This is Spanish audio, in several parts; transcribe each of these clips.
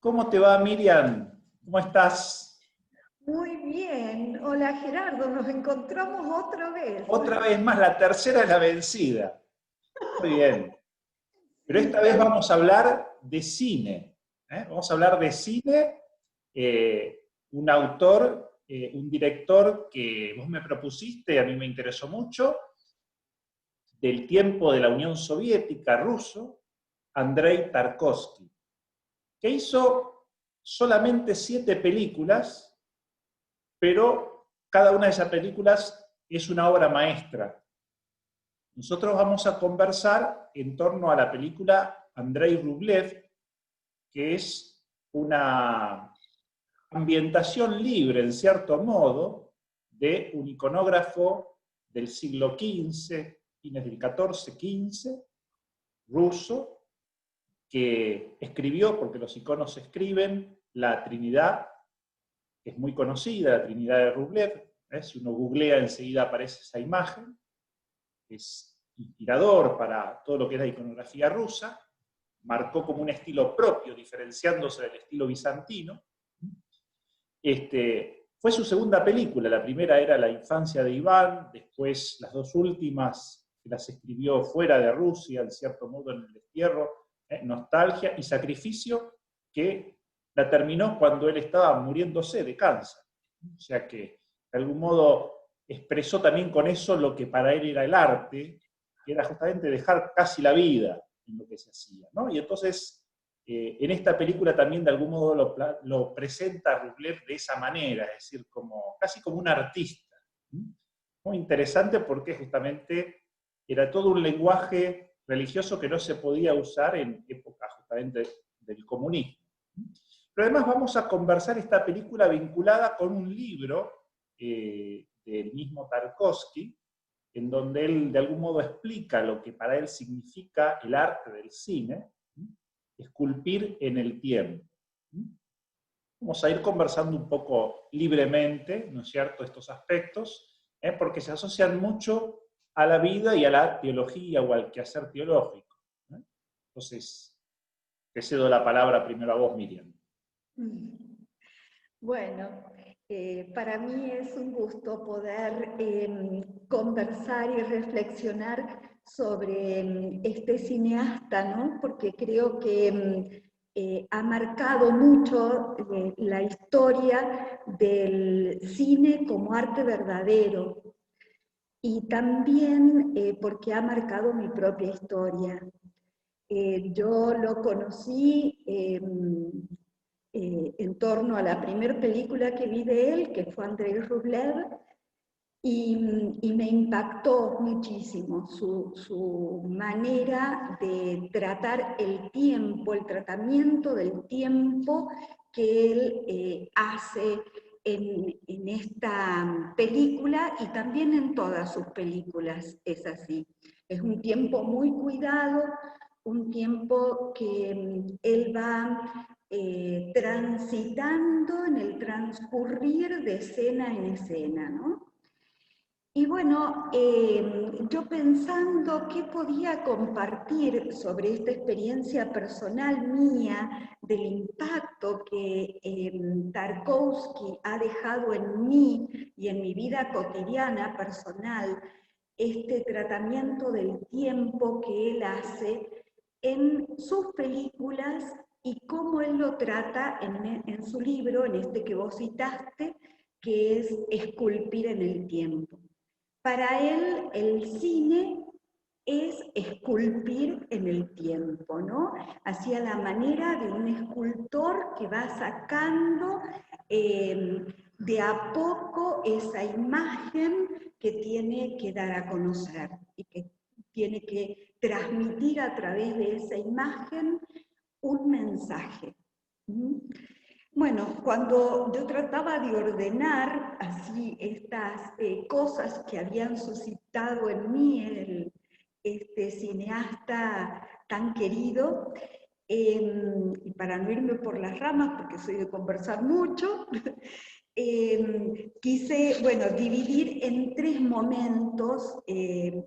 ¿Cómo te va, Miriam? ¿Cómo estás? Muy bien. Hola Gerardo, nos encontramos otra vez. Otra vez más, la tercera es la vencida. Muy bien. Pero Sí, esta vez tal vamos a hablar de cine. Vamos a hablar de cine, un autor, un director que vos me propusiste, a mí me interesó mucho, del tiempo de la Unión Soviética, ruso, Andrei Tarkovsky, que hizo solamente 7 películas, pero cada una de esas películas es una obra maestra. Nosotros vamos a conversar en torno a la película Andrei Rublev, que es una ambientación libre, en cierto modo, de un iconógrafo del siglo XV, fines del XIV, ruso, que escribió, porque los iconos se escriben, la Trinidad, que es muy conocida, la Trinidad de Rublev. Si uno googlea enseguida aparece esa imagen. Es inspirador para todo lo que es la iconografía rusa, marcó como un estilo propio, diferenciándose del estilo bizantino. Fue su segunda película, la primera era La infancia de Iván, después las dos últimas las escribió fuera de Rusia, en cierto modo en el destierro, Nostalgia y Sacrificio, que la terminó cuando él estaba muriéndose de cáncer. O sea que, de algún modo, expresó también con eso lo que para él era el arte, que era justamente dejar casi la vida en lo que se hacía, ¿no? Y entonces, en esta película también de algún modo lo presenta Rublev de esa manera, es decir, casi como un artista. Muy interesante porque justamente era todo un lenguaje religioso que no se podía usar en época justamente del comunismo. Pero además vamos a conversar esta película vinculada con un libro del mismo Tarkovsky, en donde él de algún modo explica lo que para él significa el arte del cine, esculpir en el tiempo. Vamos a ir conversando un poco libremente, ¿no es cierto?, estos aspectos, porque se asocian mucho a la vida y a la teología o al quehacer teológico. Entonces, te cedo la palabra primero a vos, Miriam. Bueno, para mí es un gusto poder conversar y reflexionar sobre este cineasta, ¿no? Porque creo que ha marcado mucho la historia del cine como arte verdadero y también porque ha marcado mi propia historia. Yo lo conocí en torno a la primera película que vi de él, que fue Andrei Rublev, y me impactó muchísimo su manera de tratar el tiempo, el tratamiento del tiempo que él hace en esta película y también en todas sus películas es así. Es un tiempo muy cuidado, un tiempo que él va transitando en el transcurrir de escena en escena, ¿no? Y bueno, yo pensando qué podía compartir sobre esta experiencia personal mía, del impacto que Tarkovsky ha dejado en mí y en mi vida cotidiana personal, este tratamiento del tiempo que él hace en sus películas y cómo él lo trata en su libro, en este que vos citaste, que es Esculpir en el tiempo. Para él, el cine es esculpir en el tiempo, ¿no? Hacia la manera de un escultor que va sacando de a poco esa imagen que tiene que dar a conocer y que tiene que transmitir a través de esa imagen un mensaje. Bueno, cuando yo trataba de ordenar así estas cosas que habían suscitado en mí este cineasta tan querido, y para no irme por las ramas, porque soy de conversar mucho, quise, bueno, dividir en 3 momentos, en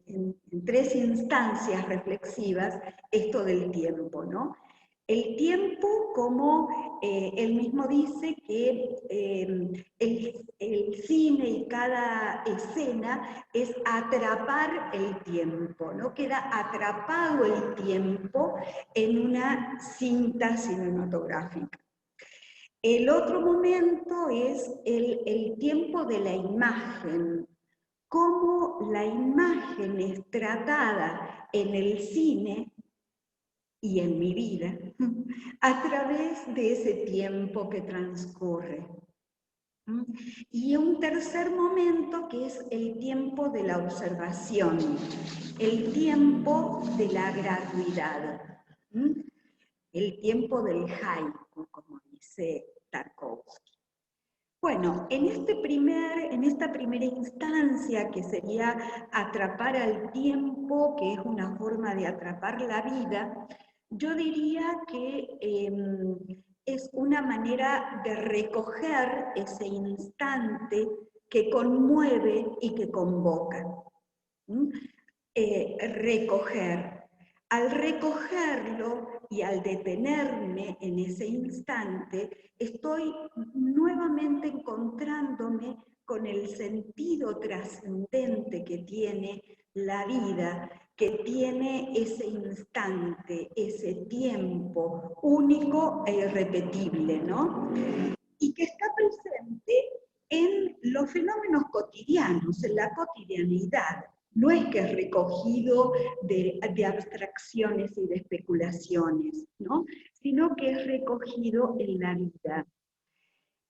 3 instancias reflexivas, esto del tiempo, ¿no? El tiempo, como él mismo dice, que el cine y cada escena es atrapar el tiempo, ¿no? Queda atrapado el tiempo en una cinta cinematográfica. El otro momento es el tiempo de la imagen, cómo la imagen es tratada en el cine y en mi vida a través de ese tiempo que transcurre. Y un tercer momento que es el tiempo de la observación, el tiempo de la gratuidad, el tiempo del haiku, como dice Tarkovsky. Bueno, en esta primera instancia, que sería atrapar al tiempo, que es una forma de atrapar la vida, yo diría que es una manera de recoger ese instante que conmueve y que convoca. Recoger. Al recogerlo y al detenerme en ese instante, estoy nuevamente encontrándome con el sentido trascendente que tiene la vida, que tiene ese instante, ese tiempo único e irrepetible, ¿no? Y que está presente en los fenómenos cotidianos, en la cotidianidad. No es que es recogido de abstracciones y de especulaciones, ¿no? Sino que es recogido en la vida.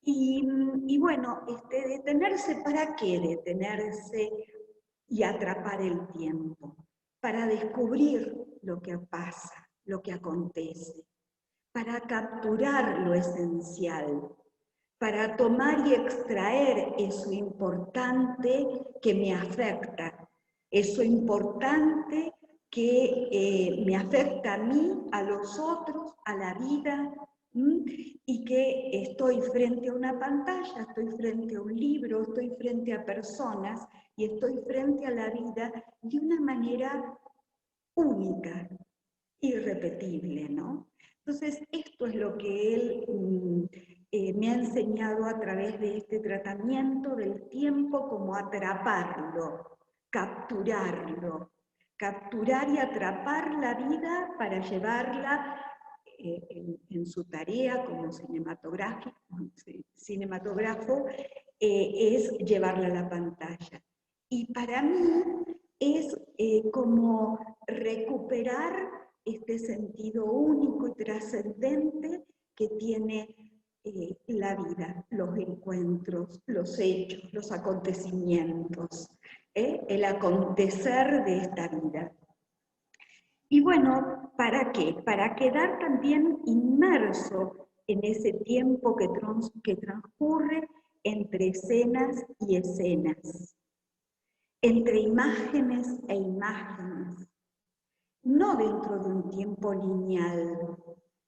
Y bueno, detenerse, ¿para qué detenerse y atrapar el tiempo? Para descubrir lo que pasa, lo que acontece, para capturar lo esencial, para tomar y extraer eso importante que me afecta, eso importante que me afecta a mí, a los otros, a la vida, y que estoy frente a una pantalla, estoy frente a un libro, estoy frente a personas y estoy frente a la vida de una manera única, irrepetible, ¿no? Entonces, esto es lo que él me ha enseñado a través de este tratamiento del tiempo, como atraparlo, capturar y atrapar la vida para llevarla en su tarea como cinematógrafo, es llevarla a la pantalla. Y para mí es como recuperar este sentido único y trascendente que tiene la vida, los encuentros, los hechos, los acontecimientos, el acontecer de esta vida. Y bueno, ¿para qué? Para quedar también inmerso en ese tiempo que transcurre entre escenas y escenas, entre imágenes e imágenes, no dentro de un tiempo lineal.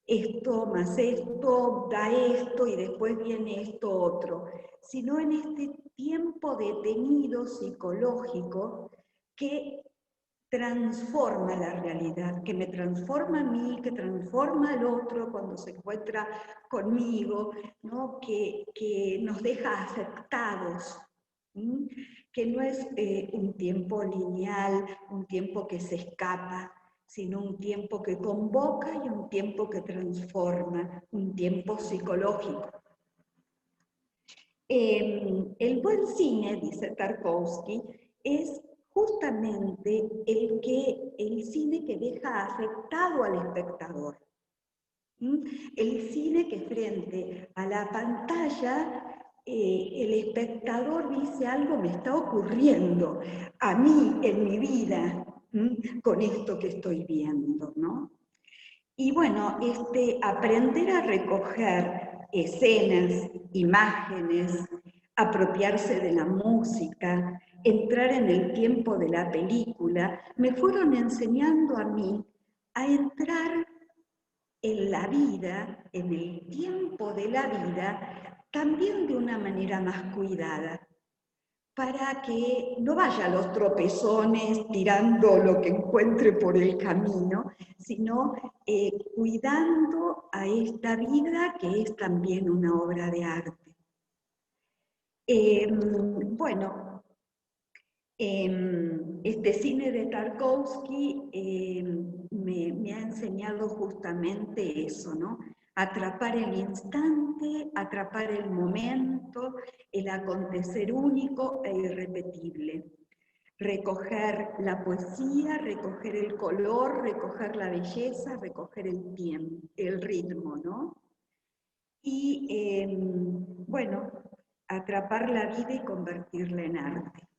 Esto más esto da esto y después viene esto otro, sino en este tiempo detenido psicológico que transforma la realidad, que me transforma a mí, que transforma al otro cuando se encuentra conmigo, ¿no? que nos deja afectados, que no es un tiempo lineal, un tiempo que se escapa, sino un tiempo que convoca y un tiempo que transforma, un tiempo psicológico. El buen cine, dice Tarkovsky, es justamente el cine que deja afectado al espectador. El cine que frente a la pantalla el espectador dice: algo me está ocurriendo a mí en mi vida con esto que estoy viendo, ¿no? Y bueno, aprender a recoger escenas, imágenes, apropiarse de la música, entrar en el tiempo de la película, me fueron enseñando a mí a entrar en la vida, en el tiempo de la vida, también de una manera más cuidada, para que no vaya a los tropezones tirando lo que encuentre por el camino, sino cuidando a esta vida que es también una obra de arte. Bueno, este cine de Tarkovsky me ha enseñado justamente eso, ¿no? Atrapar el instante, atrapar el momento, el acontecer único e irrepetible. Recoger la poesía, recoger el color, recoger la belleza, recoger el tiempo, el ritmo, ¿no? Y, bueno, atrapar la vida y convertirla en arte.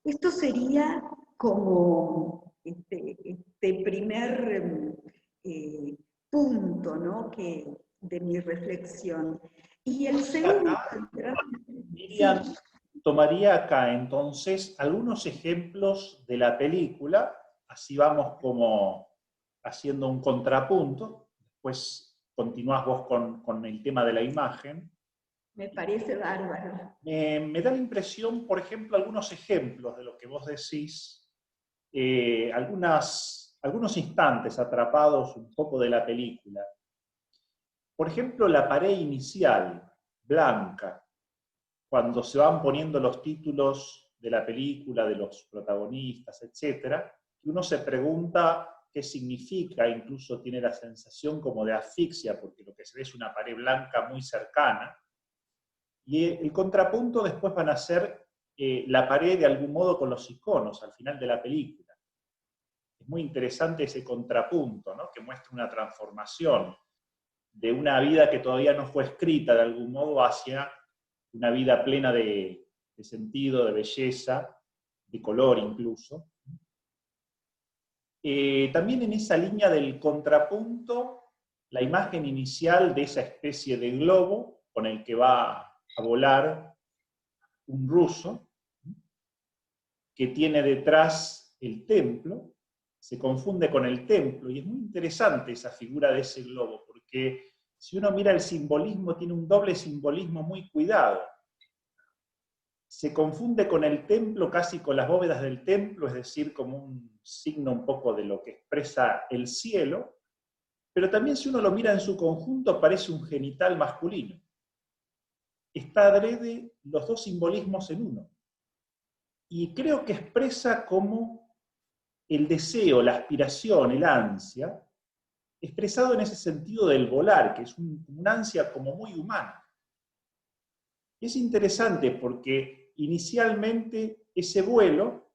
Esto sería como este primer punto, ¿no? De mi reflexión. Y el segundo... Miriam, Sí. tomaría acá entonces algunos ejemplos de la película, así vamos como haciendo un contrapunto, después continuás vos con el tema de la imagen. Me parece bárbaro. Me da la impresión, por ejemplo, algunos ejemplos de lo que vos decís, algunos instantes atrapados un poco de la película. Por ejemplo, la pared inicial, blanca, cuando se van poniendo los títulos de la película, de los protagonistas, etc., que uno se pregunta qué significa, incluso tiene la sensación como de asfixia, porque lo que se ve es una pared blanca muy cercana, y el contrapunto después van a ser la pared de algún modo con los iconos al final de la película. Es muy interesante ese contrapunto, ¿no? Que muestra una transformación de una vida que todavía no fue escrita de algún modo hacia una vida plena de sentido, de belleza, de color incluso. También en esa línea del contrapunto, la imagen inicial de esa especie de globo con el que va a volar un ruso, que tiene detrás el templo, se confunde con el templo, y es muy interesante esa figura de ese globo, porque si uno mira el simbolismo, tiene un doble simbolismo muy cuidado. Se confunde con el templo, casi con las bóvedas del templo, es decir, como un signo un poco de lo que expresa el cielo, pero también si uno lo mira en su conjunto parece un genital masculino. Está adrede los dos simbolismos en uno. Y creo que expresa como el deseo, la aspiración, el ansia, expresado en ese sentido del volar, que es una ansia como muy humana. Es interesante porque inicialmente ese vuelo,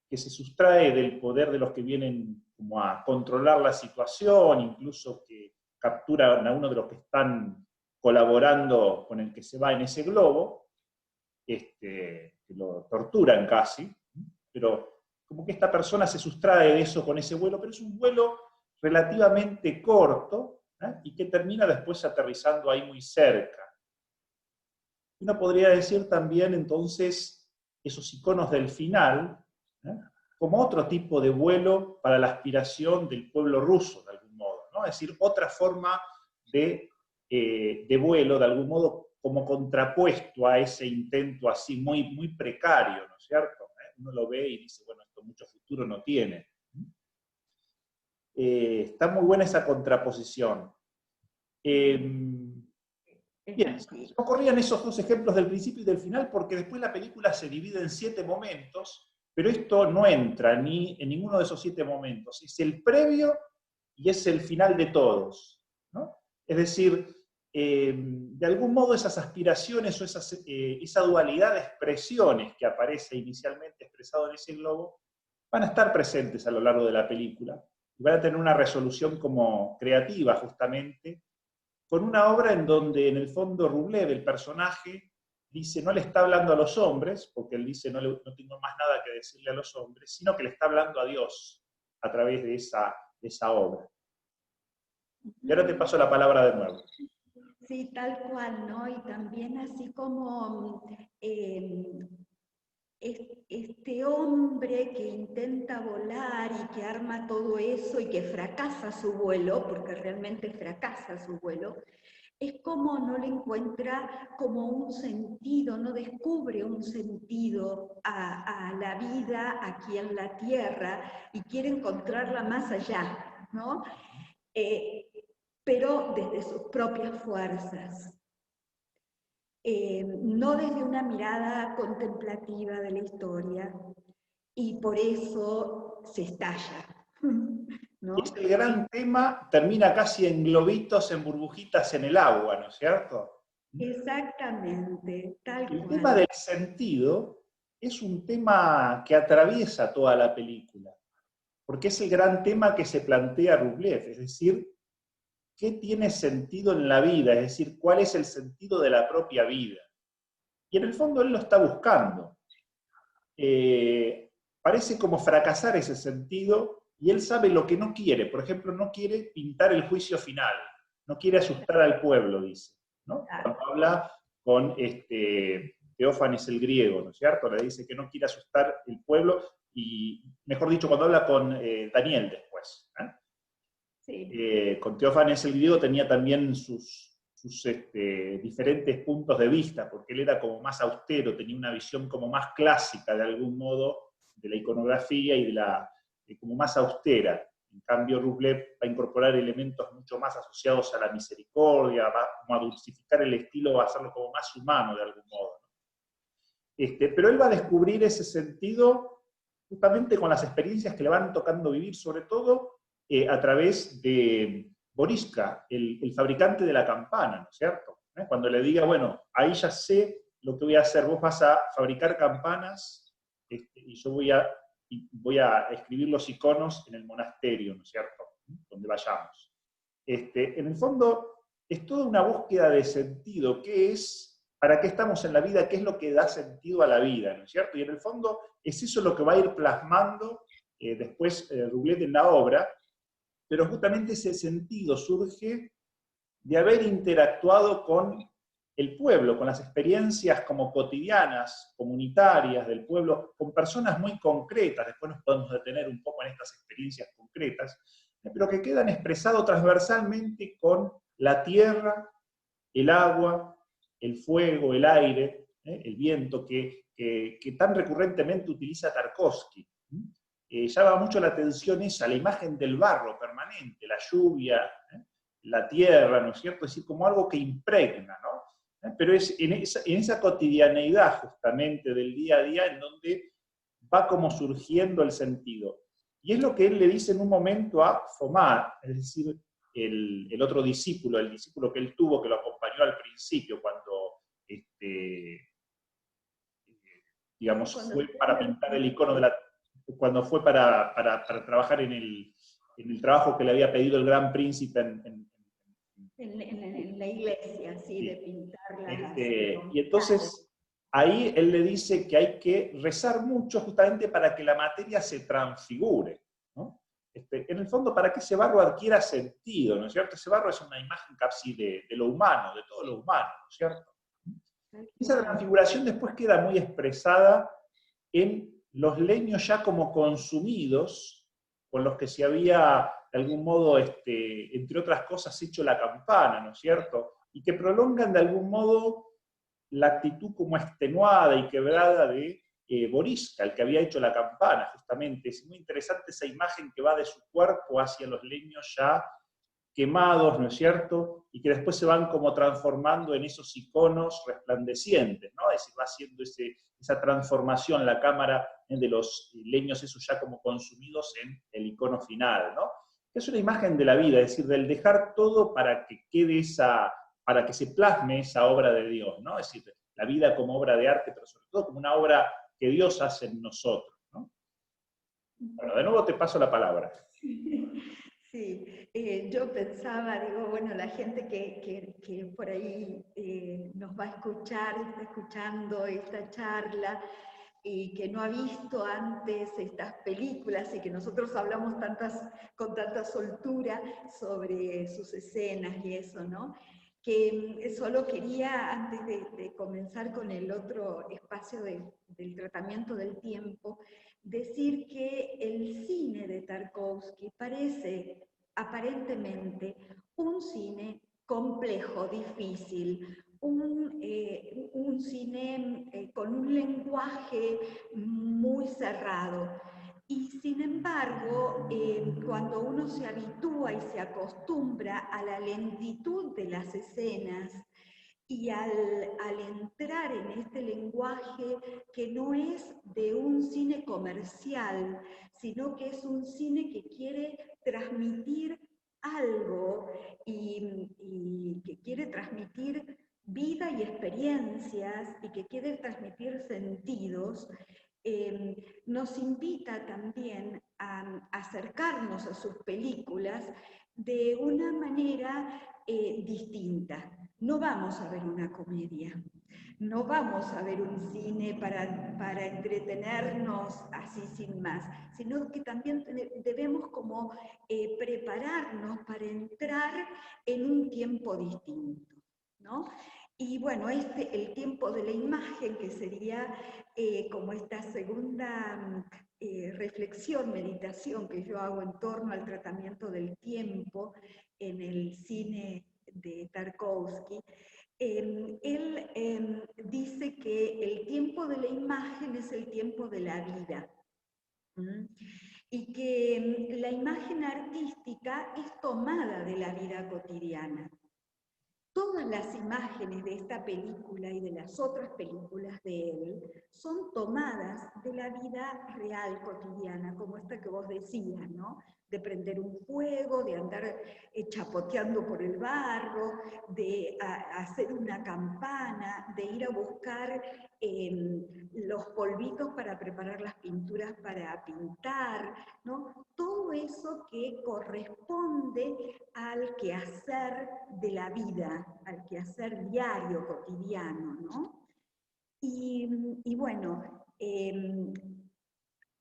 que se sustrae del poder de los que vienen como a controlar la situación, incluso que capturan a uno de los que están colaborando con el que se va en ese globo, que lo torturan casi, pero como que esta persona se sustrae de eso con ese vuelo, pero es un vuelo relativamente corto, y que termina después aterrizando ahí muy cerca. Uno podría decir también entonces esos iconos del final, como otro tipo de vuelo para la aspiración del pueblo ruso, de algún modo, ¿no? Es decir, otra forma de vuelo, de algún modo, como contrapuesto a ese intento así muy, muy precario, ¿no es cierto? Uno lo ve y dice, bueno, esto mucho futuro no tiene. Está muy buena esa contraposición. Bien, se ocurrían esos dos ejemplos del principio y del final, porque después la película se divide en 7 momentos, pero esto no entra ni en ninguno de esos 7 momentos. Es el previo y es el final de todos, ¿no? Es decir, de algún modo esas aspiraciones o esa dualidad de expresiones que aparece inicialmente expresado en ese globo, van a estar presentes a lo largo de la película y van a tener una resolución como creativa justamente, con una obra en donde en el fondo Rublev, el personaje, dice, no le está hablando a los hombres, porque él dice, no tengo más nada que decirle a los hombres, sino que le está hablando a Dios a través de esa obra. Y ahora te paso la palabra de nuevo. Sí, tal cual, ¿no? Y también así como este hombre que intenta volar y que arma todo eso y que fracasa su vuelo, porque realmente fracasa su vuelo, es como no le encuentra como un sentido, no descubre un sentido a la vida aquí en la Tierra y quiere encontrarla más allá, ¿no? Pero desde sus propias fuerzas. No desde una mirada contemplativa de la historia, y por eso se estalla, Y ¿no? este gran tema termina casi en globitos, en burbujitas en el agua, ¿no es cierto? Exactamente, tal El tema cual. del sentido es un tema que atraviesa toda la película, porque es el gran tema que se plantea Rublev, es decir, ¿qué tiene sentido en la vida? Es decir, ¿cuál es el sentido de la propia vida? Y en el fondo él lo está buscando. Parece como fracasar ese sentido y él sabe lo que no quiere. Por ejemplo, no quiere pintar el juicio final, no quiere asustar al pueblo, dice, ¿no? Cuando habla con Teófanes el griego, ¿no es cierto? Le dice que no quiere asustar el pueblo y, mejor dicho, cuando habla con Daniel después. Sí. Con Teófanes el griego tenía también sus diferentes puntos de vista, porque él era como más austero, tenía una visión como más clásica de algún modo de la iconografía y como más austera. En cambio, Rublev va a incorporar elementos mucho más asociados a la misericordia, va como a dulcificar el estilo, va a hacerlo como más humano de algún modo. Pero él va a descubrir ese sentido justamente con las experiencias que le van tocando vivir, sobre todo a través de Boriska, el fabricante de la campana, ¿no es cierto? Cuando le diga, bueno, ahí ya sé lo que voy a hacer, vos vas a fabricar campanas y yo voy a escribir los iconos en el monasterio, ¿no es cierto? Donde vayamos. En el fondo, es toda una búsqueda de sentido, ¿qué es? ¿Para qué estamos en la vida? ¿Qué es lo que da sentido a la vida? ¿No es cierto? Y en el fondo es eso lo que va a ir plasmando después Rublev en la obra, pero justamente ese sentido surge de haber interactuado con el pueblo, con las experiencias como cotidianas, comunitarias del pueblo, con personas muy concretas, después nos podemos detener un poco en estas experiencias concretas, pero que quedan expresados transversalmente con la tierra, el agua, el fuego, el aire, el viento, que tan recurrentemente utiliza Tarkovsky. Llama mucho la atención esa, la imagen del barro permanente, la lluvia, la tierra, ¿no es cierto? Es decir, como algo que impregna, ¿no? Pero es en esa cotidianeidad justamente del día a día en donde va como surgiendo el sentido. Y es lo que él le dice en un momento a Fomá, es decir, el otro discípulo, el discípulo que él tuvo, que lo acompañó al principio, cuando, digamos, fue para pintar el icono de la... cuando fue para trabajar en el trabajo que le había pedido el gran príncipe En la iglesia, sí, de sí. pintar las Y entonces ahí él le dice que hay que rezar mucho justamente para que la materia se transfigure, ¿no? En el fondo, para que ese barro adquiera sentido, ¿no es cierto? Ese barro es una imagen casi de lo humano, de todo lo humano, ¿no es cierto? Esa transfiguración después queda muy expresada en los leños ya como consumidos, con los que se había de algún modo, entre otras cosas, hecho la campana, ¿no es cierto? Y que prolongan de algún modo la actitud como extenuada y quebrada de Boriska, el que había hecho la campana, justamente. Es muy interesante esa imagen que va de su cuerpo hacia los leños ya quemados, ¿no es cierto? Y que después se van como transformando en esos iconos resplandecientes, ¿no? Es decir, va haciendo esa transformación la cámara de los leños esos ya como consumidos en el icono final, ¿no? Es una imagen de la vida, es decir, del dejar todo para que quede para que se plasme esa obra de Dios, ¿no? Es decir, la vida como obra de arte, pero sobre todo como una obra que Dios hace en nosotros, ¿no? Bueno, de nuevo te paso la palabra. Sí, yo pensaba, digo, bueno, la gente que por ahí nos va a escuchar, está escuchando esta charla y que no ha visto antes estas películas y que nosotros hablamos con tanta soltura sobre sus escenas y eso, ¿no? Que solo quería, antes de comenzar con el otro espacio del tratamiento del tiempo, decir que el cine de Tarkovsky parece aparentemente un cine complejo, difícil, un cine con un lenguaje muy cerrado. Y sin embargo, cuando uno se habitúa y se acostumbra a la lentitud de las escenas y al entrar en este lenguaje que no es de un cine comercial, sino que es un cine que quiere transmitir algo y que quiere transmitir vida y experiencias y que quiere transmitir sentidos, nos invita también a acercarnos a sus películas de una manera distinta. No vamos a ver una comedia, no vamos a ver un cine para entretenernos así sin más, sino que también debemos como prepararnos para entrar en un tiempo distinto, ¿no? Y bueno, el tiempo de la imagen, que sería como esta segunda reflexión, meditación que yo hago en torno al tratamiento del tiempo en el cine de Tarkovsky. Él dice que el tiempo de la imagen es el tiempo de la vida. Y que la imagen artística es tomada de la vida cotidiana. Todas las imágenes de esta película y de las otras películas de él son tomadas de la vida real cotidiana, como esta que vos decías, ¿no? De prender un fuego, de andar chapoteando por el barro, de hacer una campana, de ir a buscar los polvitos para preparar las pinturas para pintar, ¿no? Todo eso que corresponde al quehacer de la vida, al quehacer diario, cotidiano, ¿no? Y bueno,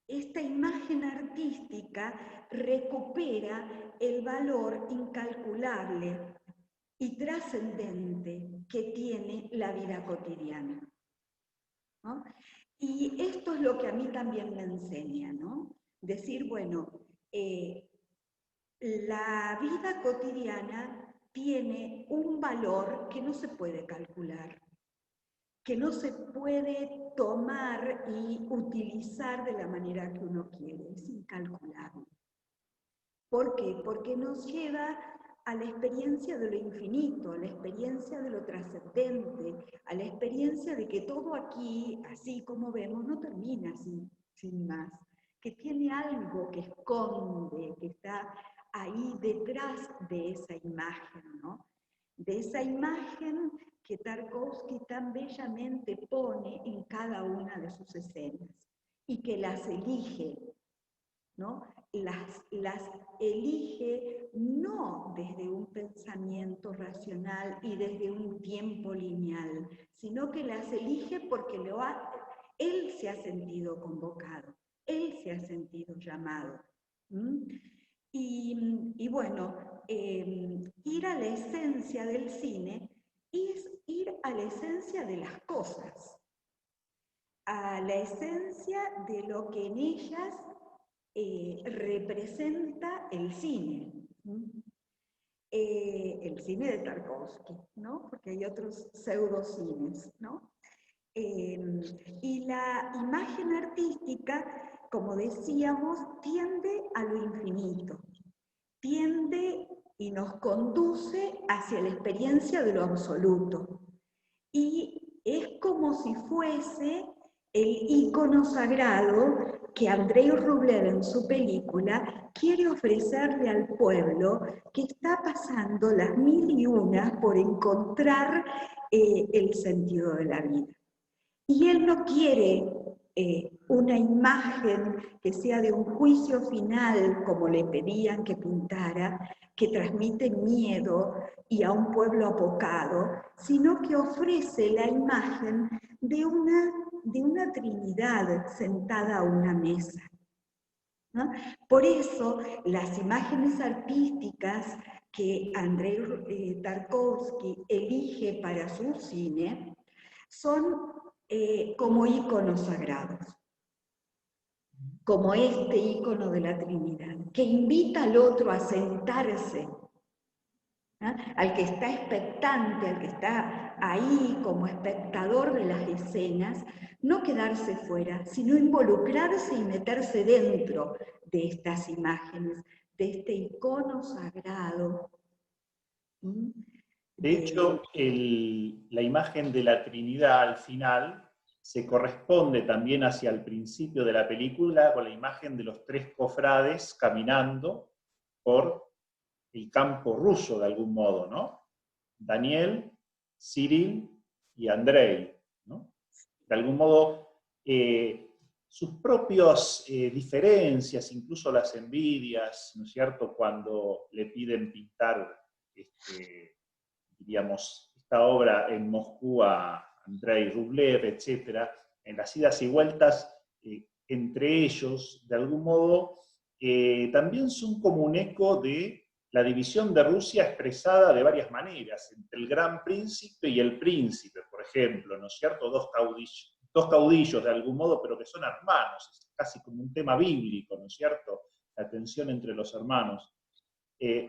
esta imagen artística recupera el valor incalculable y trascendente que tiene la vida cotidiana, ¿no? Y esto es lo que a mí también me enseña, ¿no? Decir, bueno, la vida cotidiana tiene un valor que no se puede calcular, que no se puede tomar y utilizar de la manera que uno quiere, es incalculable. ¿Por qué? Porque nos lleva a la experiencia de lo infinito, a la experiencia de lo trascendente, a la experiencia de que todo aquí, así como vemos, no termina así, sin más, que tiene algo que esconde, que está ahí detrás de esa imagen, ¿no? De esa imagen que Tarkovsky tan bellamente pone en cada una de sus escenas y que las elige, ¿no? Las elige no desde un pensamiento racional y desde un tiempo lineal, sino que las elige porque él se ha sentido convocado, él se ha sentido llamado. Y bueno, ir a la esencia del cine es ir a la esencia de las cosas, a la esencia de lo que en ellas representa el cine. El cine de Tarkovsky, ¿no? Porque hay otros pseudocines, ¿no? Y la imagen artística, como decíamos, tiende a lo infinito, tiende y nos conduce hacia la experiencia de lo absoluto. Y es como si fuese el ícono sagrado que Andrei Rublev en su película quiere ofrecerle al pueblo que está pasando las mil y unas por encontrar el sentido de la vida. Y él no quiere una imagen que sea de un juicio final, como le pedían que pintara, que transmite miedo y a un pueblo apocado, sino que ofrece la imagen de una Trinidad sentada a una mesa, ¿no? Por eso las imágenes artísticas que Andrei Tarkovsky elige para su cine son como íconos sagrados, como este ícono de la Trinidad, que invita al otro a sentarse al que está expectante, al que está ahí como espectador de las escenas, no quedarse fuera, sino involucrarse y meterse dentro de estas imágenes, de este icono sagrado. De hecho, la imagen de la Trinidad al final se corresponde también hacia el principio de la película con la imagen de los tres cofrades caminando por el campo ruso de algún modo, ¿no? Daniel, Cyril y Andrei, ¿no? De algún modo, sus propias diferencias, incluso las envidias, ¿no es cierto?, cuando le piden pintar, diríamos, esta obra en Moscú a Andrei Rublev, etc., en las idas y vueltas entre ellos, de algún modo, también son como un eco de la división de Rusia expresada de varias maneras, entre el gran príncipe y el príncipe, por ejemplo, ¿no es cierto? Dos caudillos de algún modo, pero que son hermanos, es casi como un tema bíblico, ¿no es cierto? La tensión entre los hermanos.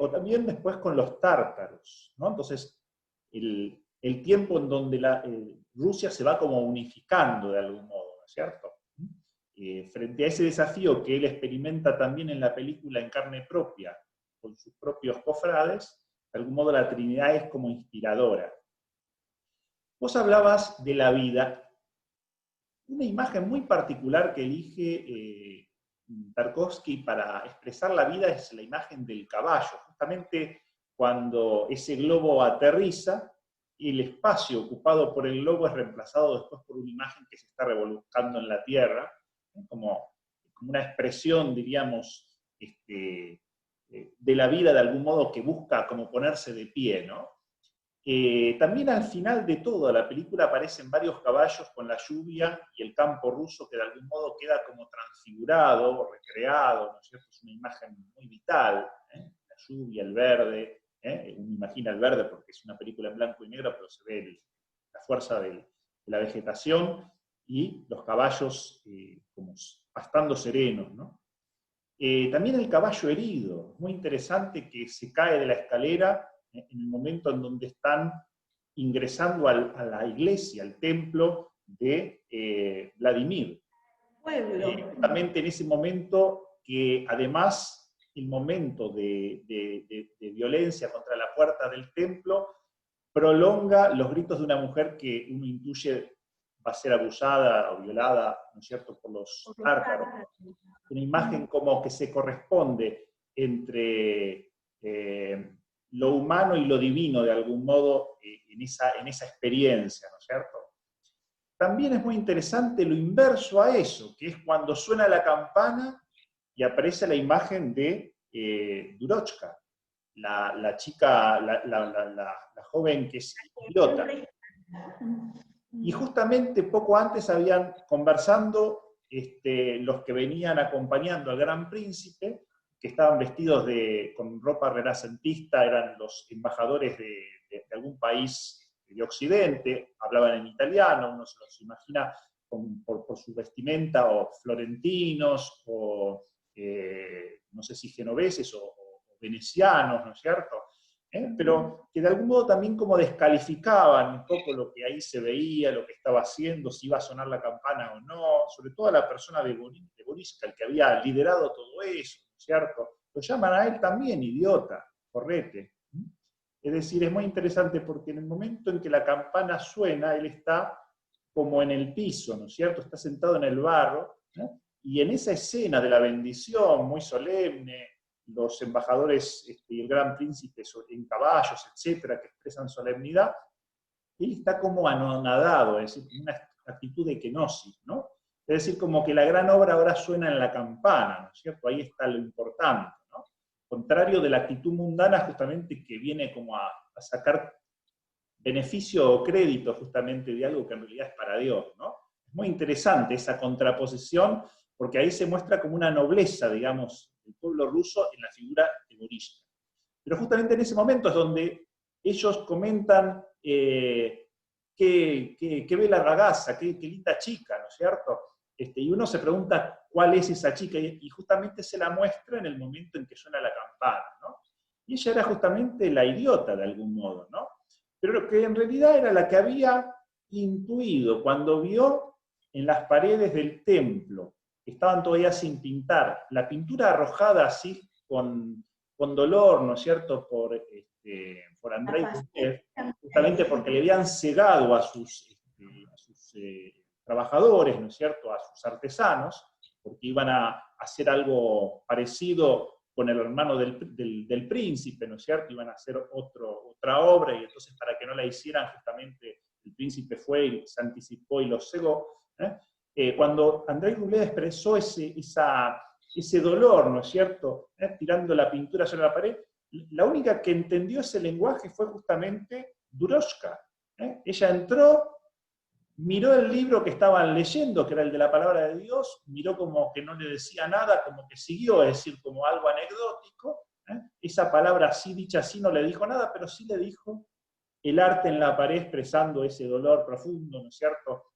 O también después con los tártaros, ¿no? Entonces, el tiempo en donde Rusia se va como unificando de algún modo, ¿no es cierto? Frente a ese desafío que él experimenta también en la película en carne propia, con sus propios cofrades, de algún modo la Trinidad es como inspiradora. Vos hablabas de la vida. Una imagen muy particular que elige Tarkovsky para expresar la vida es la imagen del caballo. Justamente cuando ese globo aterriza, el espacio ocupado por el globo es reemplazado después por una imagen que se está revolcando en la tierra, como una expresión, diríamos, de la vida de algún modo que busca como ponerse de pie, ¿no? También al final de toda la película aparecen varios caballos con la lluvia y el campo ruso que de algún modo queda como transfigurado, recreado, ¿no es cierto? Es una imagen muy vital, la lluvia, el verde, uno imagina el verde porque es una película en blanco y negro, pero se ve la fuerza de la vegetación y los caballos como pastando serenos, ¿no? También el caballo herido, muy interesante que se cae de la escalera en el momento en donde están ingresando a la iglesia, al templo de Vladimir. Justamente en ese momento que además el momento de violencia contra la puerta del templo prolonga los gritos de una mujer que uno intuye va a ser abusada o violada, ¿no es cierto?, por los tártaros. Una imagen como que se corresponde entre lo humano y lo divino, de algún modo, en esa experiencia, ¿no es cierto? También es muy interesante lo inverso a eso, que es cuando suena la campana y aparece la imagen de Durochka, la chica, la joven que es idiota. Y justamente poco antes habían conversando los que venían acompañando al gran príncipe, que estaban vestidos con ropa renacentista, eran los embajadores de algún país de Occidente, hablaban en italiano, uno se los imagina por su vestimenta, o florentinos, o no sé si genoveses o venecianos, ¿no es cierto? Pero que de algún modo también como descalificaban un poco lo que ahí se veía, lo que estaba haciendo, si iba a sonar la campana o no, sobre todo a la persona de Boriska, el que había liderado todo eso, ¿no es cierto? Lo llaman a él también idiota, correte. Es decir, es muy interesante porque en el momento en que la campana suena, él está como en el piso, ¿no es cierto? Está sentado en el barro, ¿no? Y en esa escena de la bendición muy solemne, los embajadores y el gran príncipe en caballos, etcétera, que expresan solemnidad, él está como anonadado, es decir, una actitud de kenosis, ¿no? Es decir, como que la gran obra ahora suena en la campana, ¿no es cierto? Ahí está lo importante, ¿no? Contrario de la actitud mundana, justamente, que viene como a sacar beneficio o crédito justamente de algo que en realidad es para Dios, ¿no? Es muy interesante esa contraposición, porque ahí se muestra como una nobleza, digamos, del pueblo ruso en la figura de Boriska. Pero justamente en ese momento es donde ellos comentan qué bella ragazza, qué linda chica, ¿no es cierto? Y uno se pregunta cuál es esa chica, y justamente se la muestra en el momento en que suena la campana, ¿no? y ella era justamente la idiota de algún modo, ¿no? Pero que en realidad era la que había intuido cuando vio en las paredes del templo, que estaban todavía sin pintar, la pintura arrojada así con dolor, ¿no es cierto?, por Andrei Rublev, justamente porque le habían cegado a sus trabajadores, ¿no es cierto?, a sus artesanos, porque iban a hacer algo parecido con el hermano del príncipe, ¿no es cierto?, iban a hacer otra obra, y entonces para que no la hicieran, justamente el príncipe fue y se anticipó y los cegó. Cuando Andrei Rublev expresó ese dolor, ¿no es cierto?, tirando la pintura sobre la pared, la única que entendió ese lenguaje fue justamente Duroshka. Ella entró, miró el libro que estaban leyendo, que era el de la palabra de Dios, miró como que no le decía nada, como que siguió, es decir, como algo anecdótico. Esa palabra así dicha así no le dijo nada, pero sí le dijo el arte en la pared expresando ese dolor profundo, ¿no es cierto?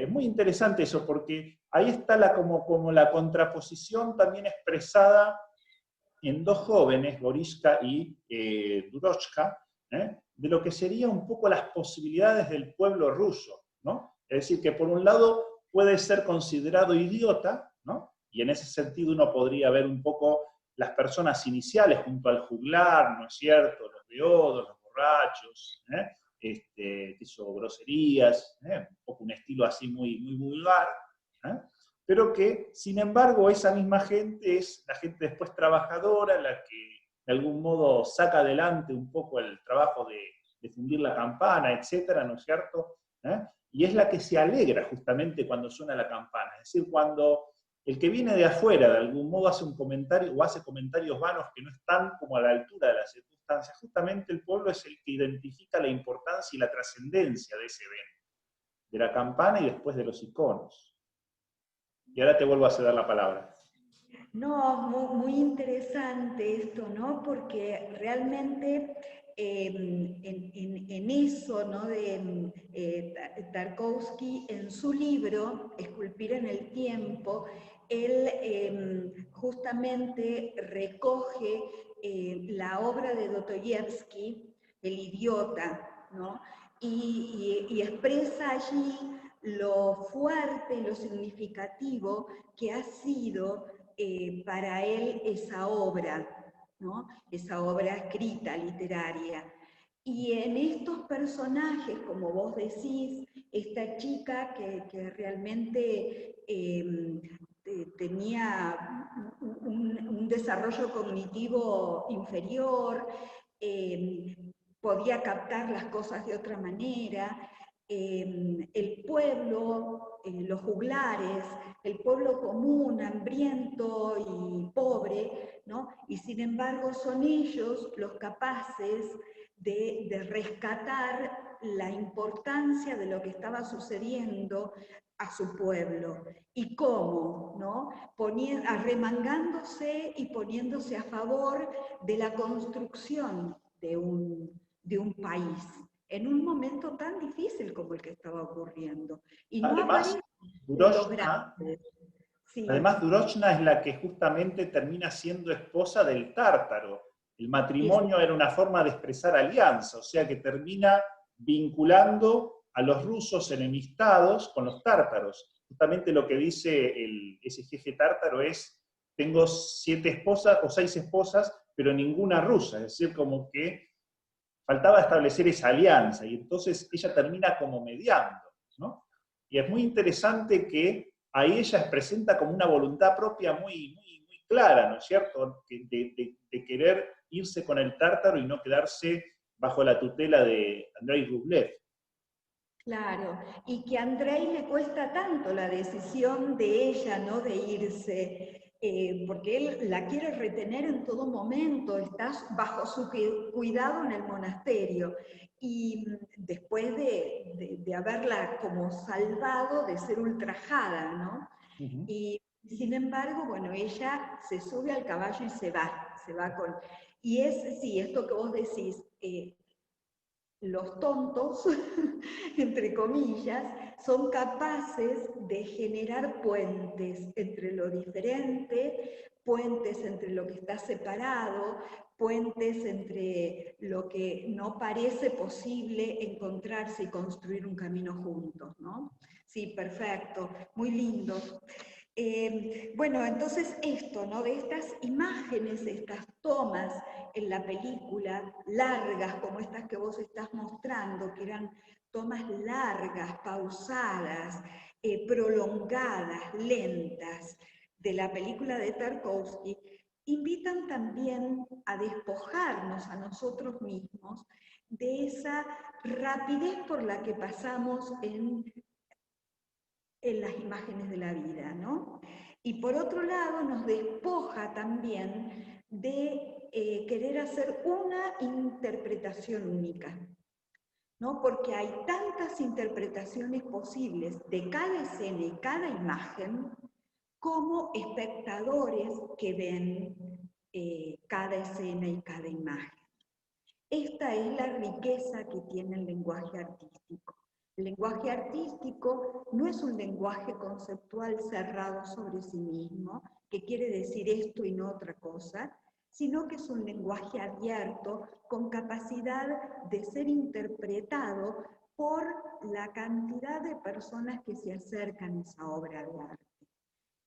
Muy interesante eso, porque ahí está como la contraposición también expresada en dos jóvenes, Gorishka y Durochka, de lo que serían un poco las posibilidades del pueblo ruso, ¿no? Es decir, que por un lado puede ser considerado idiota, ¿no? Y en ese sentido uno podría ver un poco las personas iniciales junto al juglar, ¿no es cierto?, los beodos, los borrachos, que hizo groserías, un poco un estilo así muy, muy vulgar, pero que, sin embargo, esa misma gente es la gente después trabajadora, la que de algún modo saca adelante un poco el trabajo de fundir la campana, etcétera, ¿no es cierto? Y es la que se alegra justamente cuando suena la campana, es decir, cuando el que viene de afuera de algún modo hace un comentario o hace comentarios vanos que no están como a la altura de las circunstancias, justamente el pueblo es el que identifica la importancia y la trascendencia de ese evento, de la campana y después de los iconos. Y ahora te vuelvo a ceder la palabra. No, muy interesante esto, ¿no? Porque realmente en eso, ¿no? De Tarkovsky, en su libro, Esculpir en el tiempo, él justamente recoge la obra de Dostoyevsky, El idiota, ¿no? Y expresa allí lo fuerte y lo significativo que ha sido para él esa obra, ¿no? Esa obra escrita, literaria. Y en estos personajes, como vos decís, esta chica que realmente tenía un desarrollo cognitivo inferior, podía captar las cosas de otra manera, el pueblo, los juglares, el pueblo común, hambriento y pobre, ¿no? Y sin embargo son ellos los capaces de rescatar la importancia de lo que estaba sucediendo a su pueblo. ¿Y cómo? ¿No? Arremangándose y poniéndose a favor de la construcción de un país en un momento tan difícil como el que estaba ocurriendo. Y no aparecen los grandes. Sí. Además, Durochna es la que justamente termina siendo esposa del tártaro. El matrimonio era una forma de expresar alianza, o sea que termina vinculando a los rusos enemistados con los tártaros. Justamente lo que dice ese jefe tártaro es: tengo 7 esposas o 6 esposas, pero ninguna rusa, es decir, como que faltaba establecer esa alianza, y entonces ella termina como mediando, ¿no? Y es muy interesante que ahí ella presenta como una voluntad propia muy, muy, muy clara, ¿no es cierto?, de querer irse con el tártaro y no quedarse bajo la tutela de Andrei Rublev. Claro, y que a Andrei le cuesta tanto la decisión de ella, ¿no?, de irse, porque él la quiere retener en todo momento, está bajo su cuidado en el monasterio, y después de haberla como salvado de ser ultrajada, ¿no? Y sin embargo, bueno, ella se sube al caballo y se va con... Y sí, esto que vos decís, los tontos, entre comillas, son capaces de generar puentes entre lo diferente, puentes entre lo que está separado, puentes entre lo que no parece posible encontrarse y construir un camino juntos, ¿no? Sí, perfecto, muy lindo. Bueno, entonces esto, ¿no? De estas imágenes, estas tomas en la película, largas como estas que vos estás mostrando, que eran tomas largas, pausadas, prolongadas, lentas, de la película de Tarkovsky, invitan también a despojarnos a nosotros mismos de esa rapidez por la que pasamos en las imágenes de la vida, ¿no? Y por otro lado nos despoja también de querer hacer una interpretación única, ¿no? Porque hay tantas interpretaciones posibles de cada escena y cada imagen como espectadores que ven cada escena y cada imagen. Esta es la riqueza que tiene el lenguaje artístico. El lenguaje artístico no es un lenguaje conceptual cerrado sobre sí mismo, que quiere decir esto y no otra cosa, sino que es un lenguaje abierto con capacidad de ser interpretado por la cantidad de personas que se acercan a esa obra de arte.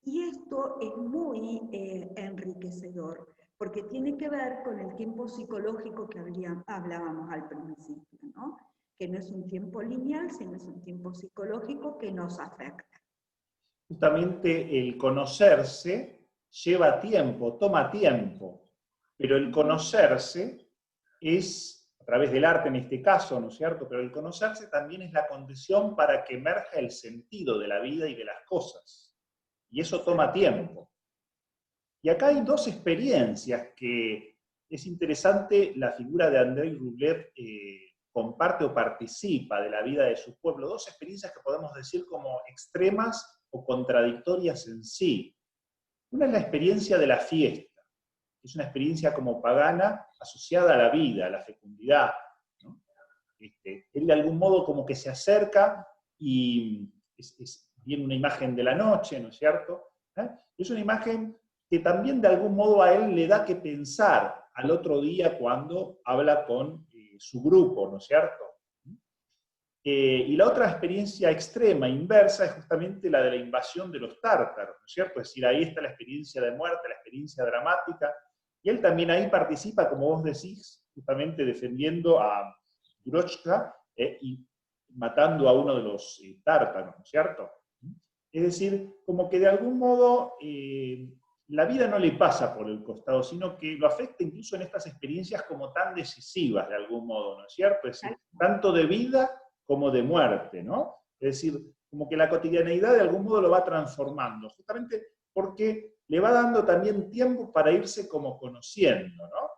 Y esto es muy enriquecedor, porque tiene que ver con el tiempo psicológico que hablábamos al principio, ¿no? Que no es un tiempo lineal, sino es un tiempo psicológico que nos afecta. Justamente el conocerse lleva tiempo, toma tiempo, pero el conocerse es, a través del arte en este caso, ¿no es cierto? Pero el conocerse también es la condición para que emerja el sentido de la vida y de las cosas. Y eso toma tiempo. Y acá hay dos experiencias que es interesante, la figura de Andrei Rublev comparte o participa de la vida de su pueblo, dos experiencias que podemos decir como extremas o contradictorias en sí. Una es la experiencia de la fiesta, que es una experiencia como pagana asociada a la vida, a la fecundidad, ¿no? Él de algún modo como que se acerca y viene una imagen de la noche, ¿no es cierto? Es una imagen que también de algún modo a él le da que pensar al otro día cuando habla con su grupo, ¿no es cierto? Y la otra experiencia extrema, inversa, es justamente la de la invasión de los tártaros, ¿no es cierto? Es decir, ahí está la experiencia de muerte, la experiencia dramática, y él también ahí participa, como vos decís, justamente defendiendo a Yurochka y matando a uno de los tártaros, ¿no es cierto? Es decir, como que de algún modo la vida no le pasa por el costado, sino que lo afecta incluso en estas experiencias como tan decisivas de algún modo, ¿no es cierto? Es decir, tanto de vida como de muerte, ¿no? Es decir, como que la cotidianeidad de algún modo lo va transformando, justamente porque le va dando también tiempo para irse como conociendo, ¿no?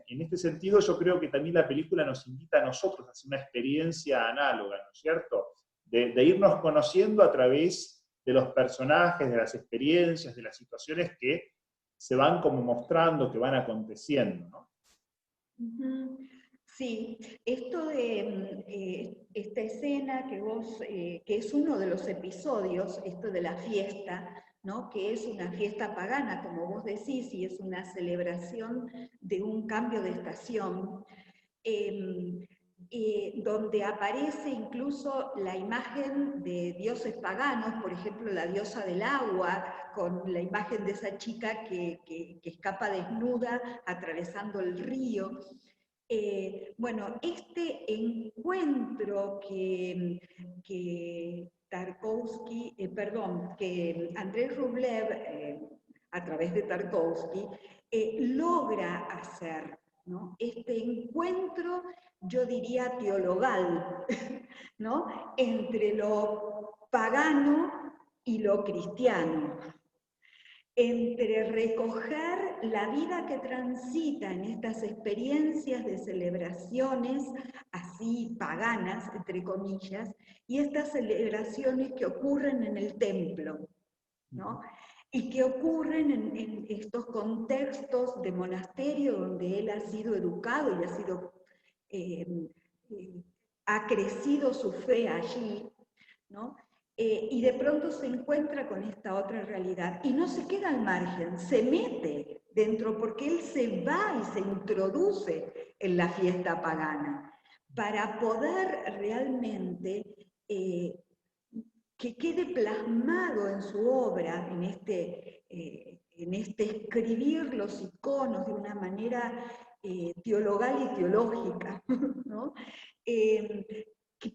En este sentido yo creo que también la película nos invita a nosotros a hacer una experiencia análoga, ¿no es cierto? De irnos conociendo a través de los personajes, de las experiencias, de las situaciones que se van como mostrando, que van aconteciendo, ¿no? Sí, esto de esta escena que es uno de los episodios, esto de la fiesta, ¿no? Que es una fiesta pagana, como vos decís, y es una celebración de un cambio de estación, donde aparece incluso la imagen de dioses paganos, por ejemplo, la diosa del agua, con la imagen de esa chica que escapa desnuda atravesando el río. Bueno, este encuentro que Tarkovsky, que Andrei Rublev, a través de Tarkovsky, logra hacer, ¿no? Este encuentro, yo diría teologal, ¿no? Entre lo pagano y lo cristiano, entre recoger la vida que transita en estas experiencias de celebraciones así paganas, entre comillas, y estas celebraciones que ocurren en el templo, ¿no? Y que ocurren en estos contextos de monasterio donde él ha sido educado y ha sido, ha crecido su fe allí, ¿no? Y de pronto se encuentra con esta otra realidad y no se queda al margen, se mete dentro, porque él se va y se introduce en la fiesta pagana, para poder realmente que quede plasmado en su obra, en este escribir los iconos de una manera teologal y teológica, ¿no?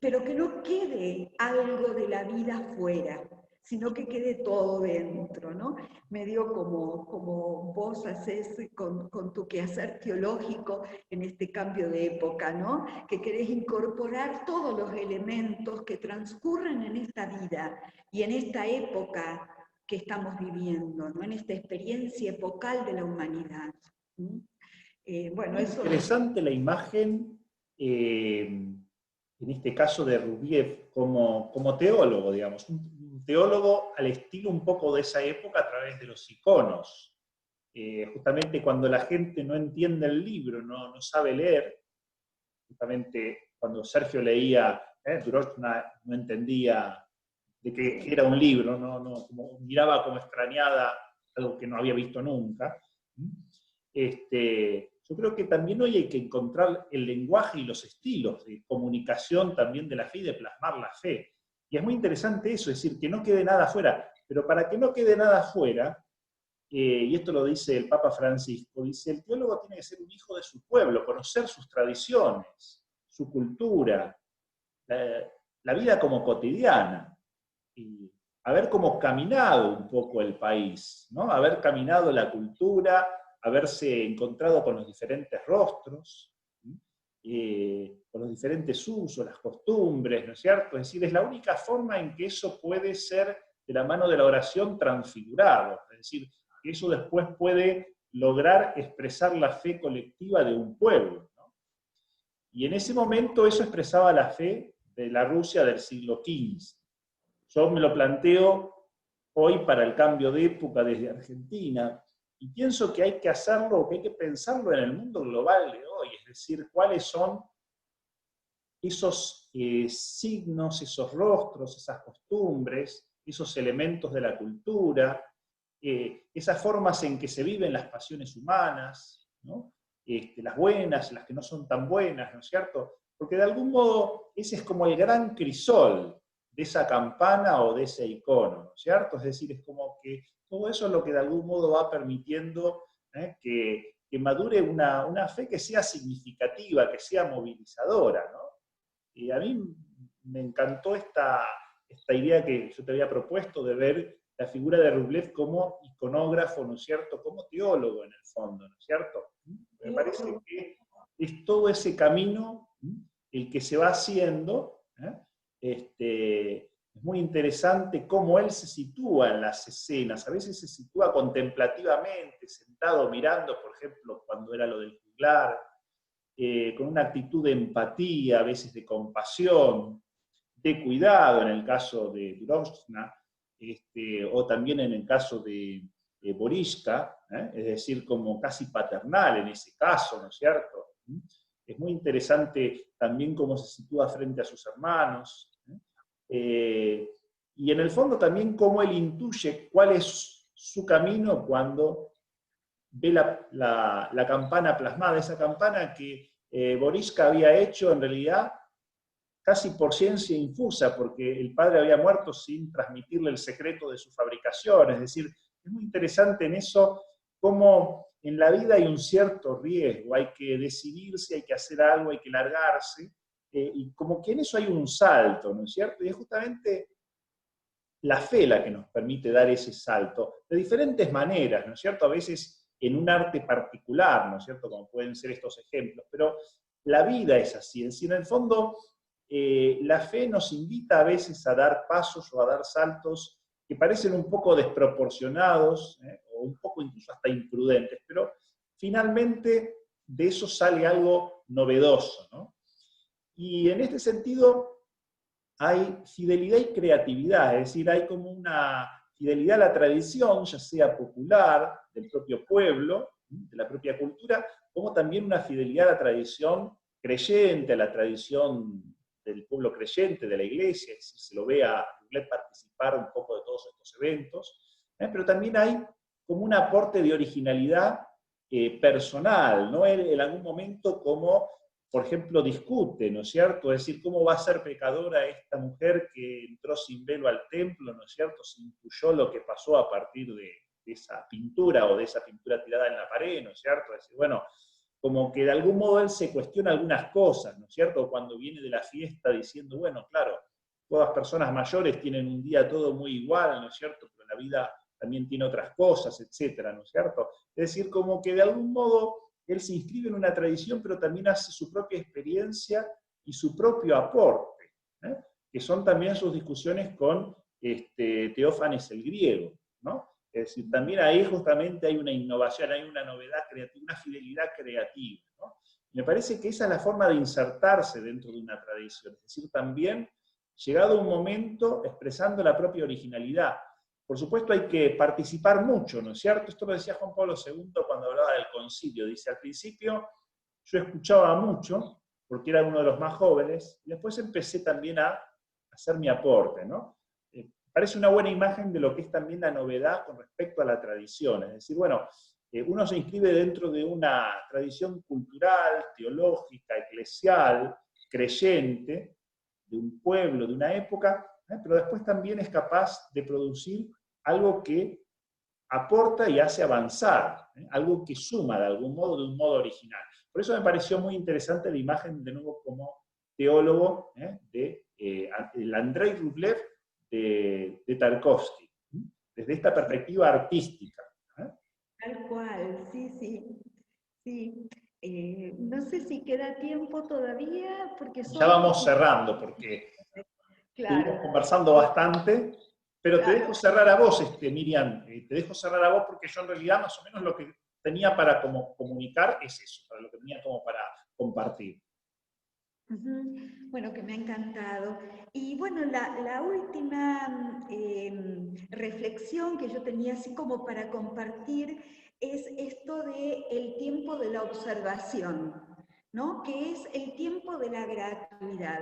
Pero que no quede algo de la vida afuera, sino que quede todo dentro, ¿no? Medio como vos haces con tu quehacer teológico en este cambio de época, ¿no? Que querés incorporar todos los elementos que transcurren en esta vida y en esta época que estamos viviendo, ¿no? En esta experiencia epocal de la humanidad. Bueno, eso... Interesante la imagen, en este caso de Rublev, como teólogo, digamos, un teólogo al estilo un poco de esa época a través de los iconos. Justamente cuando la gente no entiende el libro, no sabe leer, justamente cuando Sergio leía, Durovna no entendía de que era un libro, miraba como extrañada algo que no había visto nunca. Yo creo que también hoy hay que encontrar el lenguaje y los estilos de comunicación también de la fe y de plasmar la fe. Y es muy interesante eso, es decir, que no quede nada afuera. Pero para que no quede nada afuera, y esto lo dice el Papa Francisco, dice, el teólogo tiene que ser un hijo de su pueblo, conocer sus tradiciones, su cultura, la vida como cotidiana, y haber como caminado un poco el país, ¿no? Haber caminado la cultura, haberse encontrado con los diferentes rostros, con los diferentes usos, las costumbres, ¿no es cierto? Es decir, es la única forma en que eso puede ser, de la mano de la oración, transfigurado. Es decir, que eso después puede lograr expresar la fe colectiva de un pueblo, ¿no? Y en ese momento eso expresaba la fe de la Rusia del siglo XV. Yo me lo planteo hoy para el cambio de época desde Argentina, y pienso que hay que hacerlo, que hay que pensarlo en el mundo global de hoy, es decir, cuáles son esos signos, esos rostros, esas costumbres, esos elementos de la cultura, esas formas en que se viven las pasiones humanas, ¿no? Las buenas, las que no son tan buenas, ¿no es cierto? Porque de algún modo ese es como el gran crisol de esa campana o de ese icono, ¿no es cierto? Es decir, es como que todo eso es lo que de algún modo va permitiendo que madure una fe que sea significativa, que sea movilizadora, ¿no? Y a mí me encantó esta idea que yo te había propuesto de ver la figura de Rublev como iconógrafo, ¿no es cierto?, como teólogo en el fondo, ¿no es cierto? Me parece que es todo ese camino el que se va haciendo. Es muy interesante cómo él se sitúa en las escenas, a veces se sitúa contemplativamente, sentado mirando, por ejemplo, cuando era lo del juglar, con una actitud de empatía, a veces de compasión, de cuidado en el caso de Durovna, o también en el caso de Boriska, es decir, como casi paternal en ese caso, ¿no es cierto? Es muy interesante también cómo se sitúa frente a sus hermanos, y en el fondo también cómo él intuye cuál es su camino cuando ve la campana plasmada, esa campana que Boriska había hecho en realidad casi por ciencia infusa, porque el padre había muerto sin transmitirle el secreto de su fabricación. Es decir, es muy interesante en eso, cómo en la vida hay un cierto riesgo, hay que decidirse, hay que hacer algo, hay que largarse, y como que en eso hay un salto, ¿no es cierto? Y es justamente la fe la que nos permite dar ese salto, de diferentes maneras, ¿no es cierto? A veces en un arte particular, ¿no es cierto? Como pueden ser estos ejemplos, pero la vida es así, es decir, en el fondo la fe nos invita a veces a dar pasos o a dar saltos que parecen un poco desproporcionados, o un poco incluso hasta imprudentes, pero finalmente de eso sale algo novedoso, ¿no? Y en este sentido hay fidelidad y creatividad, es decir, hay como una fidelidad a la tradición, ya sea popular, del propio pueblo, de la propia cultura, como también una fidelidad a la tradición creyente, a la tradición del pueblo creyente, de la iglesia, es decir, se lo ve a Rublev participar un poco de todos estos eventos, pero también hay como un aporte de originalidad personal, ¿no? Él en algún momento como, por ejemplo, discute, ¿no es cierto? Es decir, ¿cómo va a ser pecadora esta mujer que entró sin velo al templo, ¿no es cierto? Se intuyó lo que pasó a partir de esa pintura o de esa pintura tirada en la pared, ¿no es cierto? Es decir, bueno, como que de algún modo él se cuestiona algunas cosas, ¿no es cierto? Cuando viene de la fiesta diciendo, bueno, claro, todas personas mayores tienen un día todo muy igual, ¿no es cierto? Pero la vida también tiene otras cosas, etcétera, ¿no es cierto? Es decir, como que de algún modo él se inscribe en una tradición, pero también hace su propia experiencia y su propio aporte, ¿eh? Que son también sus discusiones con Teófanes el griego, ¿no? Es decir, también ahí justamente hay una innovación, hay una novedad creativa, una fidelidad creativa, ¿no? Me parece que esa es la forma de insertarse dentro de una tradición, es decir, también llegado un momento expresando la propia originalidad. Por supuesto hay que participar mucho, ¿no es cierto? Esto lo decía Juan Pablo II cuando hablaba del concilio. Dice, al principio yo escuchaba mucho, porque era uno de los más jóvenes, y después empecé también a hacer mi aporte, ¿no? Parece una buena imagen de lo que es también la novedad con respecto a la tradición. Es decir, bueno, uno se inscribe dentro de una tradición cultural, teológica, eclesial, creyente, de un pueblo, de una época, pero después también es capaz de producir algo que aporta y hace avanzar, algo que suma de algún modo, de un modo original. Por eso me pareció muy interesante la imagen, de nuevo, como teólogo de el Andrei Rublev de Tarkovsky, desde esta perspectiva artística. Tal cual, sí, sí, sí. No sé si queda tiempo todavía, porque Ya son... vamos cerrando, porque Claro, estuvimos conversando bastante, pero te dejo claro. cerrar a vos, Miriam, te dejo cerrar a vos porque yo en realidad más o menos lo que tenía para como comunicar es eso, para lo que tenía como para compartir. Ujú. Bueno, que me ha encantado. Y bueno, la última reflexión que yo tenía así como para compartir es esto de el tiempo de la observación, ¿no? Que es el tiempo de la gratuidad.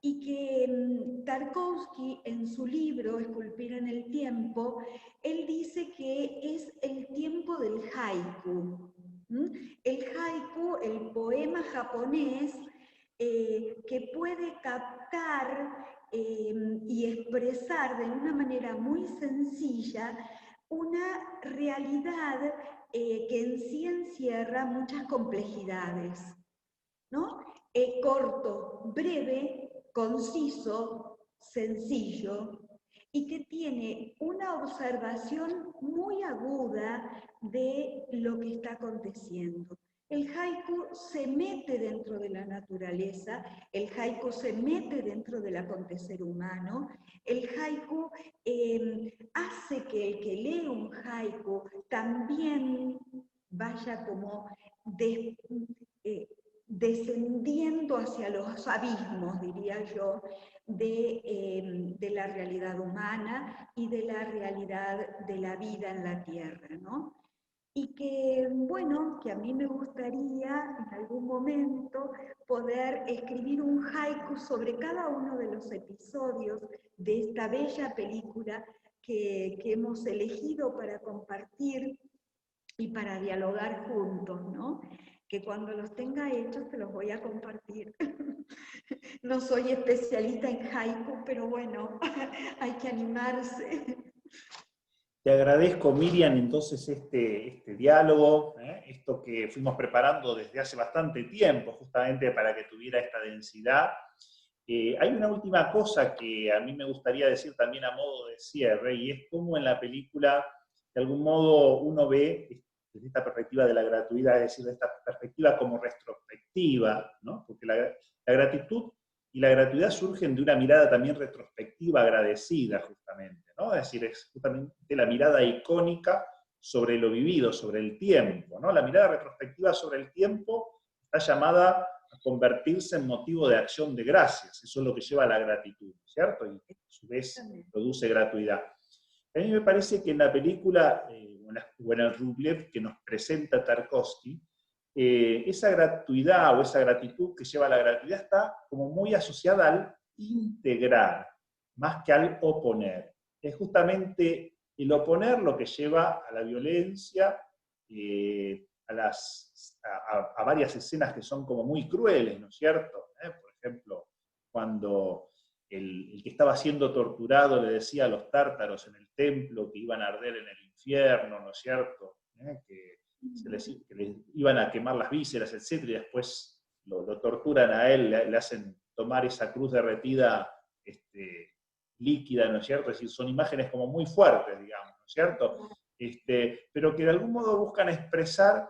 Y que Tarkovsky en su libro Esculpir en el tiempo, él dice que es el tiempo del haiku. ¿Mm? El haiku, el poema japonés, que puede captar y expresar de una manera muy sencilla una realidad que en sí encierra muchas complejidades, ¿no? Corto, breve, conciso, sencillo, y que tiene una observación muy aguda de lo que está aconteciendo. El haiku se mete dentro de la naturaleza, el haiku se mete dentro del acontecer humano, el haiku hace que el que lee un haiku también vaya como descendiendo hacia los abismos, diría yo, de la realidad humana y de la realidad de la vida en la Tierra, ¿no? Y que, bueno, que a mí me gustaría en algún momento poder escribir un haiku sobre cada uno de los episodios de esta bella película que hemos elegido para compartir y para dialogar juntos, ¿no? Que cuando los tenga hechos te los voy a compartir. No soy especialista en haiku, pero bueno, hay que animarse. Te agradezco, Miriam, entonces este diálogo, esto que fuimos preparando desde hace bastante tiempo, justamente para que tuviera esta densidad. Hay una última cosa que a mí me gustaría decir también a modo de cierre, y es cómo en la película, de algún modo, uno ve desde esta perspectiva de la gratuidad, es decir, de esta perspectiva como retrospectiva, ¿no? Porque la gratitud y la gratuidad surgen de una mirada también retrospectiva, agradecida, justamente, ¿no? Es decir, es justamente la mirada icónica sobre lo vivido, sobre el tiempo, ¿no? La mirada retrospectiva sobre el tiempo está llamada a convertirse en motivo de acción de gracias. Eso es lo que lleva a la gratitud, ¿cierto? Y a su vez produce gratuidad. A mí me parece que en la película, o en el Rublev que nos presenta Tarkovsky, esa gratuidad o esa gratitud que lleva a la gratuidad está como muy asociada al integrar, más que al oponer. Es justamente el oponer lo que lleva a la violencia, a varias escenas que son como muy crueles, ¿no es cierto? Por ejemplo, cuando el que estaba siendo torturado le decía a los tártaros en el templo que iban a arder en el infierno, ¿no es cierto? Que les iban a quemar las vísceras, etc. Y después lo torturan a él, le hacen tomar esa cruz derretida líquida, ¿no es cierto? Es decir, son imágenes como muy fuertes, digamos, ¿no es cierto? Pero que de algún modo buscan expresar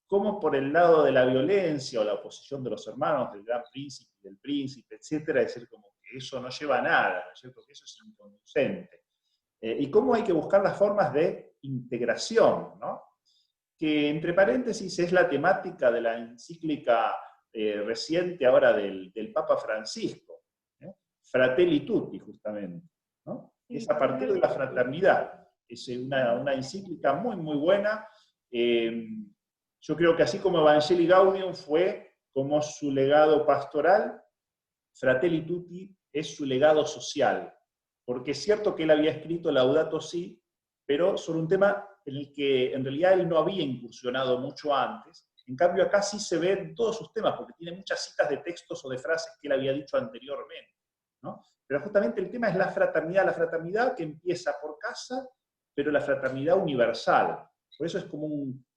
cómo por el lado de la violencia o la oposición de los hermanos, del gran príncipe, del príncipe, etc., es decir, como que eso no lleva a nada, ¿no es cierto? Que eso es inconducente. Y cómo hay que buscar las formas de integración, ¿no? Que entre paréntesis es la temática de la encíclica reciente ahora del Papa Francisco, Fratelli Tutti, justamente, ¿no? Es a partir de la fraternidad. Es una encíclica muy, muy buena. Yo creo que así como Evangelii Gaudium fue como su legado pastoral, Fratelli Tutti es su legado social. Porque es cierto que él había escrito Laudato Si, pero sobre un tema en el que en realidad él no había incursionado mucho antes. En cambio acá sí se ven todos sus temas, porque tiene muchas citas de textos o de frases que él había dicho anteriormente, ¿no? Pero justamente el tema es la fraternidad que empieza por casa, pero la fraternidad universal. Por eso es como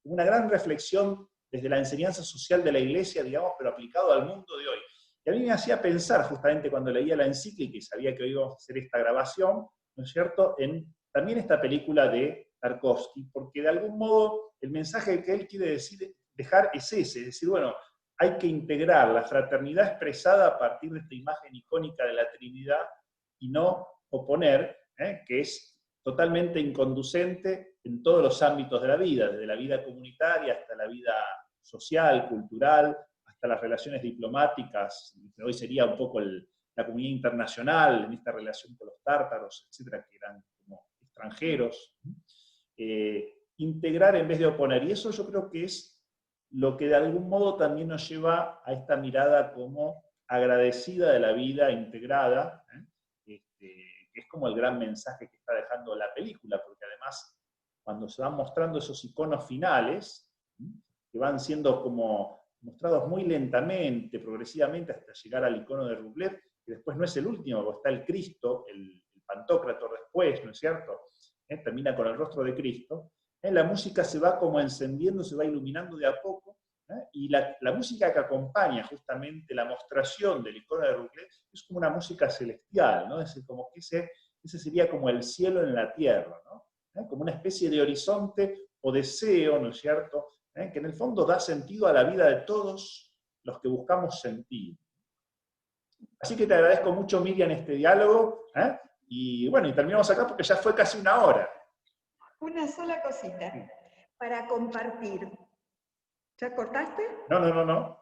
una gran reflexión desde la enseñanza social de la Iglesia, digamos, pero aplicado al mundo de hoy. Y a mí me hacía pensar, justamente cuando leía la encíclica y sabía que hoy íbamos a hacer esta grabación, ¿no es cierto?, en también esta película de Tarkovsky, porque de algún modo el mensaje que él quiere dejar es ese, es decir, bueno, hay que integrar la fraternidad expresada a partir de esta imagen icónica de la Trinidad y no oponer, que es totalmente inconducente en todos los ámbitos de la vida, desde la vida comunitaria hasta la vida social, cultural, hasta las relaciones diplomáticas, que hoy sería un poco la comunidad internacional, en esta relación con los tártaros, etcétera, que eran como extranjeros. Integrar en vez de oponer, y eso yo creo que es lo que de algún modo también nos lleva a esta mirada como agradecida de la vida integrada, que es como el gran mensaje que está dejando la película, porque además cuando se van mostrando esos iconos finales, que van siendo como mostrados muy lentamente, progresivamente, hasta llegar al icono de Rublev, que después no es el último, porque está el Cristo, el Pantocrátor después, ¿no es cierto? Termina con el rostro de Cristo. La música se va como encendiendo, se va iluminando de a poco, y la música que acompaña justamente la mostración del icono de Rublev es como una música celestial, ¿no? Es decir, como que ese sería como el cielo en la tierra, ¿no? Como una especie de horizonte o deseo, ¿no es cierto?, que en el fondo da sentido a la vida de todos los que buscamos sentido. Así que te agradezco mucho, Miriam, este diálogo, y bueno, y terminamos acá porque ya fue casi una hora. Una sola cosita para compartir. ¿Ya cortaste? No.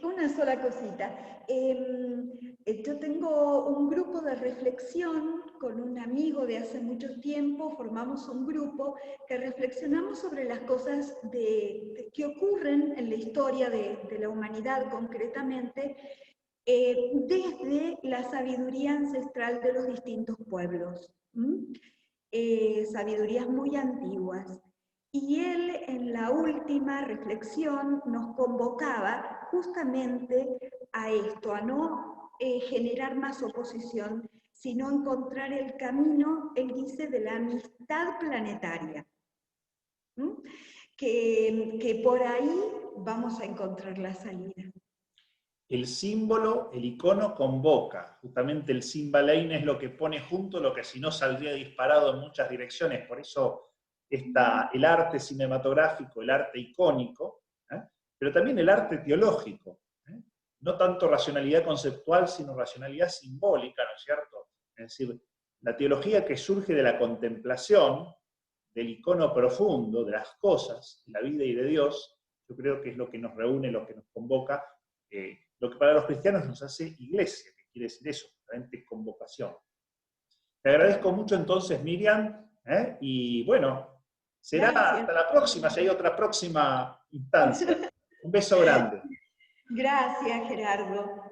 Una sola cosita. Yo tengo un grupo de reflexión con un amigo de hace mucho tiempo, formamos un grupo que reflexionamos sobre las cosas que ocurren en la historia de la humanidad concretamente, desde la sabiduría ancestral de los distintos pueblos. Sabidurías muy antiguas. Y él en la última reflexión nos convocaba justamente a esto, a no generar más oposición, sino encontrar el camino, él dice, de la amistad planetaria. Que por ahí vamos a encontrar la salida. El símbolo, el icono convoca. Justamente el Simbalein es lo que pone junto lo que si no saldría disparado en muchas direcciones. Por eso está el arte cinematográfico, el arte icónico, pero también el arte teológico. No tanto racionalidad conceptual, sino racionalidad simbólica, ¿no es cierto? Es decir, la teología que surge de la contemplación, del icono profundo, de las cosas, de la vida y de Dios, yo creo que es lo que nos reúne, lo que nos convoca, lo que para los cristianos nos hace iglesia, que quiere decir eso, justamente convocación. Te agradezco mucho entonces, Miriam, y bueno, será Gracias. hasta la próxima, si hay otra próxima instancia. Un beso grande. Gracias, Gerardo.